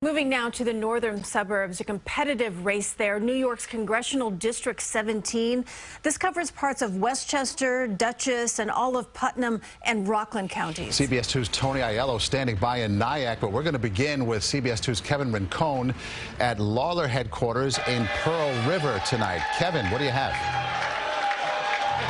Moving now to the northern suburbs, a competitive race there. New York's Congressional District 17. This covers parts of Westchester, Dutchess, and all of Putnam and Rockland counties. CBS 2's Tony Aiello standing by in Nyack, but we're going to begin with CBS 2's Kevin Rincon at Lawler headquarters in Pearl River tonight. Kevin, what do you have?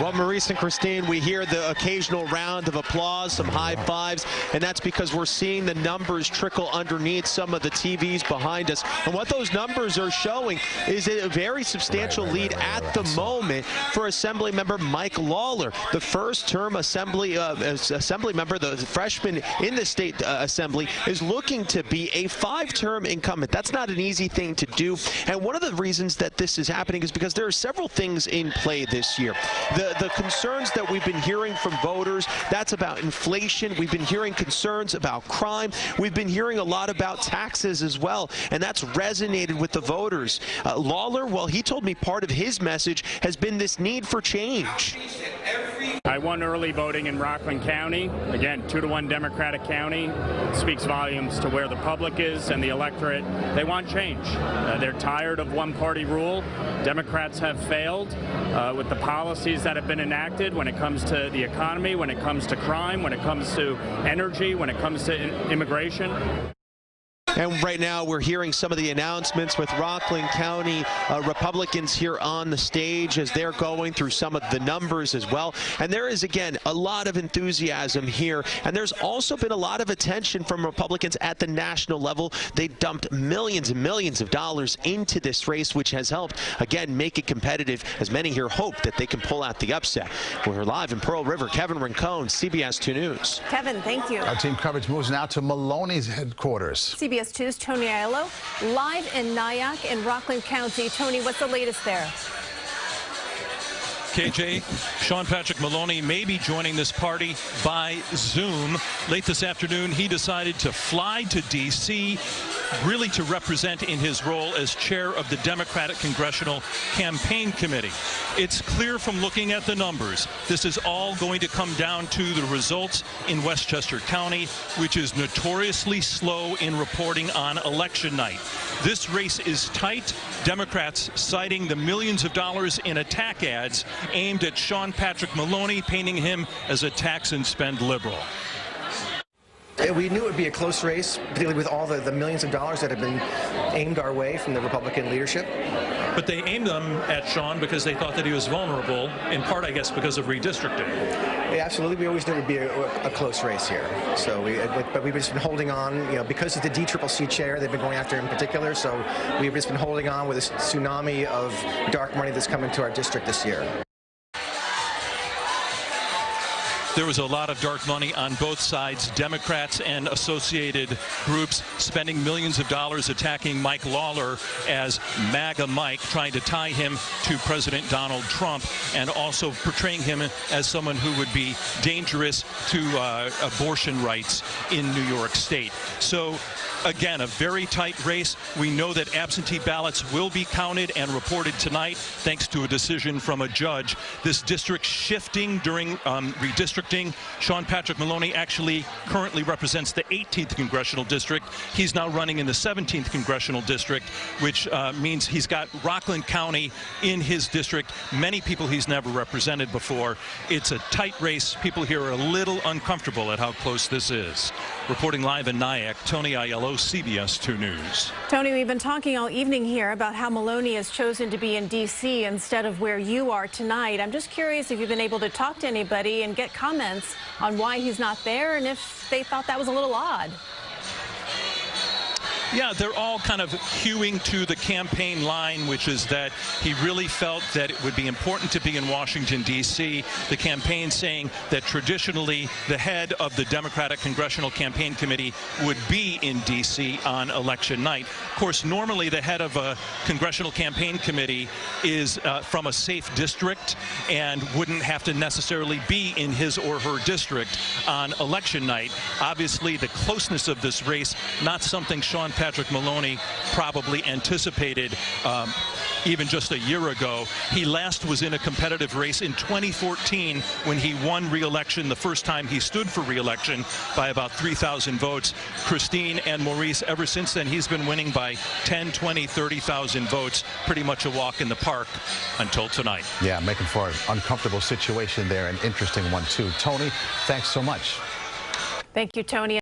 Well, Maurice and Christine, we hear the occasional round of applause, some high fives, and that's because we're seeing the numbers trickle underneath some of the TVs behind us. And what those numbers are showing is a very substantial lead at the moment for Assembly Member Mike Lawler, the first-term Assembly member, the freshman in the State Assembly, is looking to be a five-term incumbent. That's not an easy thing to do, and one of the reasons that this is happening is because there are several things in play this year. The concerns that we've been hearing from voters, that's about inflation. We've been hearing concerns about crime. We've been hearing a lot about taxes as well, and that's resonated with the voters. Lawler, well, he told me part of his message has been this need for change. I won early voting in Rockland County. Again, 2-to-1 Democratic county. It speaks volumes to where the public is and the electorate. They want change. They're tired of one-party rule. Democrats have failed with the policies that have been enacted when it comes to the economy, when it comes to crime, when it comes to energy, when it comes to immigration. And right now we're hearing some of the announcements with Rockland County Republicans here on the stage as they're going through some of the numbers as well. And there is, again, a lot of enthusiasm here. And there's also been a lot of attention from Republicans at the national level. They dumped millions and millions of dollars into this race, which has helped, again, make it competitive, as many here hope that they can pull out the upset. We're live in Pearl River. Kevin Rincon, CBS 2 News. Kevin, thank you. Our team coverage moves now to Maloney's headquarters. CBS 2's Tony Aiello, live in Nyack in Rockland County. Tony, what's the latest there? KJ, Sean Patrick Maloney may be joining this party by Zoom. Late this afternoon, he decided to fly to D.C., really to represent in his role as chair of the Democratic Congressional Campaign Committee. It's clear from looking at the numbers, this is all going to come down to the results in Westchester County, which is notoriously slow in reporting on election night. This race is tight. Democrats citing the millions of dollars in attack ads aimed at Sean Patrick Maloney, painting him as a tax and spend liberal. We knew it would be a close race, particularly with all the millions of dollars that have been aimed our way from the Republican leadership. But they aimed them at Sean because they thought that he was vulnerable, in part, I guess, because of redistricting. Yeah, absolutely. We always knew it would be a close race here. So, but we've just been holding on, because of the DCCC chair, they've been going after him in particular. So we've just been holding on with this tsunami of dark money that's come into our district this year. There was a lot of dark money on both sides, Democrats and associated groups spending millions of dollars attacking Mike Lawler as MAGA Mike, trying to tie him to President Donald Trump, and also portraying him as someone who would be dangerous to abortion rights in New York State. So, again, a very tight race. We know that absentee ballots will be counted and reported tonight, thanks to a decision from a judge. This district shifting during redistricting. Sean Patrick Maloney actually currently represents the 18th Congressional District. He's now running in the 17th Congressional District, which means he's got Rockland County in his district. Many people he's never represented before. It's a tight race. People here are a little uncomfortable at how close this is. Reporting live in Nyack, Tony Aiello, CBS 2 News. Tony, we've been talking all evening here about how Maloney has chosen to be in D.C. instead of where you are tonight. I'm just curious if you've been able to talk to anybody and get comments on why he's not there and if they thought that was a little odd. Yeah, they're all kind of hewing to the campaign line, which is that he really felt that it would be important to be in Washington, D.C. The campaign saying that traditionally the head of the Democratic Congressional Campaign Committee would be in D.C. on election night. Of course, normally the head of a Congressional Campaign Committee is from a safe district and wouldn't have to necessarily be in his or her district on election night. Obviously, the closeness of this race, not something Sean Patrick Maloney probably anticipated even just a year ago. He last was in a competitive race in 2014 when he won re-election, the first time he stood for re-election, by about 3,000 votes. Christine and Maurice, ever since then, he's been winning by 10, 20, 30,000 votes. Pretty much a walk in the park until tonight. Yeah, making for an uncomfortable situation there, an interesting one, too. Tony, thanks so much. Thank you, Tony.